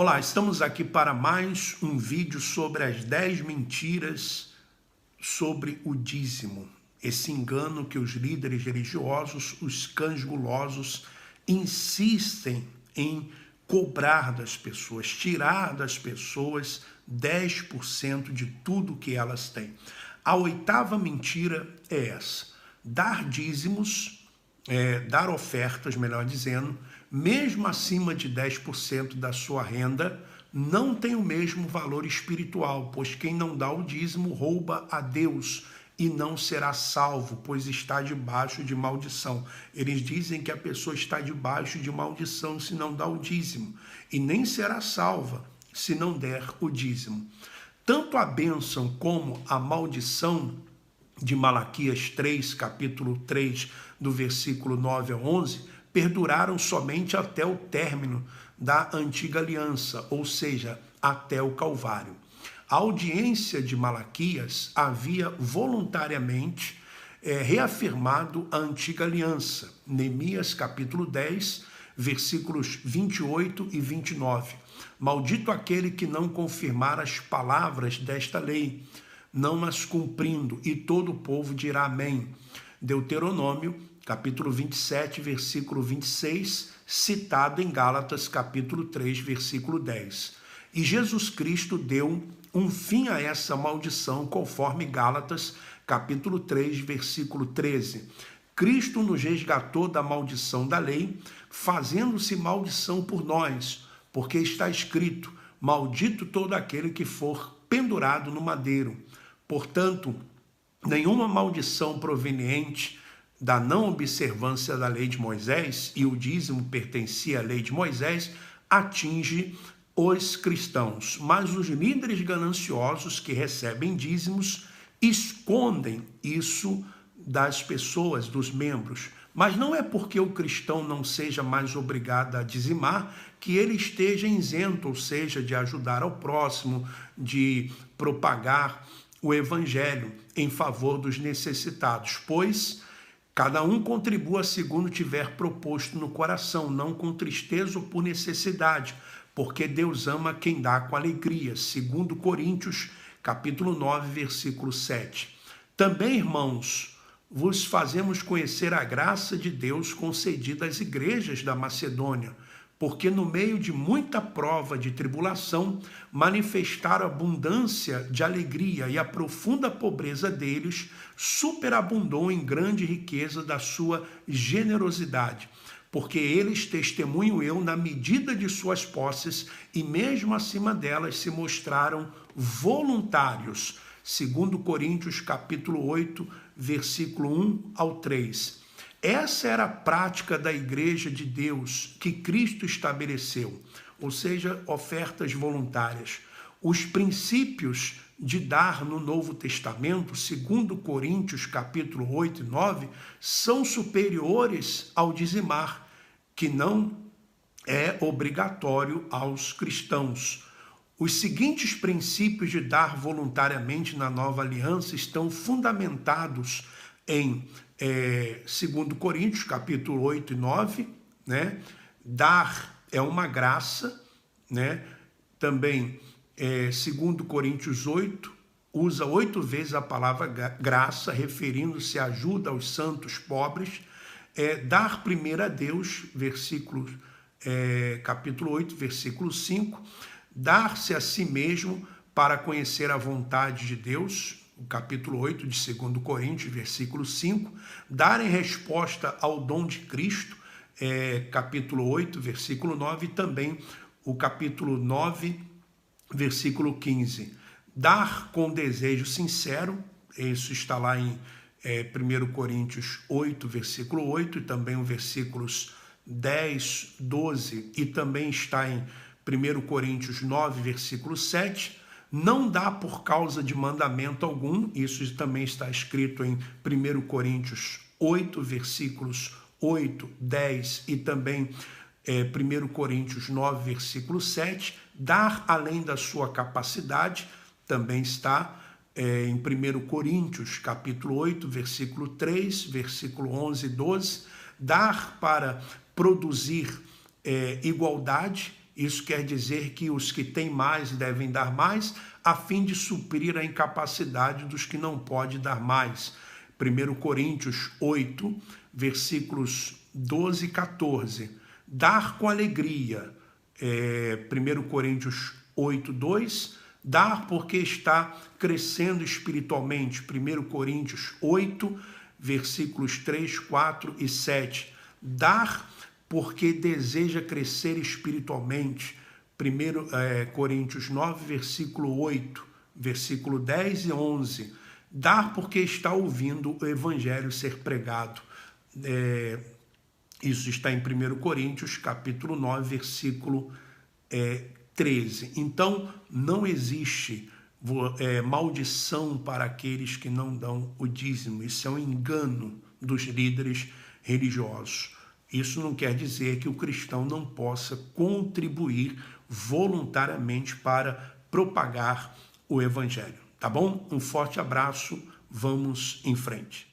Olá, estamos aqui para mais um vídeo sobre as 10 mentiras sobre o dízimo. Esse engano que os líderes religiosos, os cães gulosos, insistem em cobrar das pessoas, tirar das pessoas 10% de tudo que elas têm. A oitava mentira é essa: dar dízimos, dar ofertas, melhor dizendo, mesmo acima de 10% da sua renda, não tem o mesmo valor espiritual, pois quem não dá o dízimo rouba a Deus e não será salvo, pois está debaixo de maldição. Eles dizem que a pessoa está debaixo de maldição se não dá o dízimo, e nem será salva se não der o dízimo. Tanto a bênção como a maldição de Malaquias 3, capítulo 3, do versículo 9 ao 11, perduraram somente até o término da antiga aliança, ou seja, até o Calvário. A audiência de Malaquias havia voluntariamente reafirmado a antiga aliança. Neemias capítulo 10, versículos 28 e 29. Maldito aquele que não confirmar as palavras desta lei, não as cumprindo, e todo o povo dirá amém. Deuteronômio, capítulo 27, versículo 26, citado em Gálatas, capítulo 3, versículo 10. E Jesus Cristo deu um fim a essa maldição, conforme Gálatas, capítulo 3, versículo 13. Cristo nos resgatou da maldição da lei, fazendo-se maldição por nós, porque está escrito: maldito todo aquele que for pendurado no madeiro. Portanto, nenhuma maldição proveniente da não observância da lei de Moisés, e o dízimo pertencia à lei de Moisés, atinge os cristãos. Mas os líderes gananciosos que recebem dízimos escondem isso das pessoas, dos membros. Mas não é porque o cristão não seja mais obrigado a dizimar que ele esteja isento, ou seja, de ajudar ao próximo, de propagar o evangelho em favor dos necessitados, pois cada um contribua segundo tiver proposto no coração, não com tristeza ou por necessidade, porque Deus ama quem dá com alegria, segundo Coríntios, capítulo 9, versículo 7. Também, irmãos, vos fazemos conhecer a graça de Deus concedida às igrejas da Macedônia, porque no meio de muita prova de tribulação, manifestaram abundância de alegria, e a profunda pobreza deles superabundou em grande riqueza da sua generosidade. Porque eles, testemunho eu, na medida de suas posses, e mesmo acima delas se mostraram voluntários. Segundo Coríntios capítulo 8, versículo 1 ao 3. Essa era a prática da igreja de Deus que Cristo estabeleceu, ou seja, ofertas voluntárias. Os princípios de dar no Novo Testamento, segundo Coríntios capítulo 8 e 9, são superiores ao dizimar, que não é obrigatório aos cristãos. Os seguintes princípios de dar voluntariamente na nova aliança estão fundamentados em 2 Coríntios, capítulo 8 e 9, né? Dar é uma graça, né? Também, 2 Coríntios 8, usa 8 vezes a palavra graça, referindo-se à ajuda aos santos pobres. Dar primeiro a Deus, capítulo 8, versículo 5. Dar-se a si mesmo para conhecer a vontade de Deus, o capítulo 8 de 2 Coríntios, versículo 5, dar em resposta ao dom de Cristo, capítulo 8, versículo 9, e também o capítulo 9, versículo 15. Dar com desejo sincero, isso está lá em 1 Coríntios 8, versículo 8, e também os versículos 10, 12, e também está em 1 Coríntios 9, versículo 7, não dá por causa de mandamento algum, isso também está escrito em 1 Coríntios 8, versículos 8, 10 e também 1 Coríntios 9, versículo 7, dar além da sua capacidade, também está em 1 Coríntios, capítulo 8, versículo 3, versículo 11 e 12, dar para produzir igualdade, Isso quer dizer que os que têm mais devem dar mais, a fim de suprir a incapacidade dos que não podem dar mais. 1 Coríntios 8, versículos 12 e 14. Dar com alegria. 1 Coríntios 8, 2. Dar porque está crescendo espiritualmente. 1 Coríntios 8, versículos 3, 4 e 7. Dar porque deseja crescer espiritualmente. 1 Coríntios 9, versículo 8, versículo 10 e 11. Dar porque está ouvindo o evangelho ser pregado. Isso está em 1 Coríntios, capítulo 9, versículo 13. Então, não existe maldição para aqueles que não dão o dízimo. Isso é um engano dos líderes religiosos. Isso não quer dizer que o cristão não possa contribuir voluntariamente para propagar o evangelho. Tá bom? Um forte abraço, vamos em frente.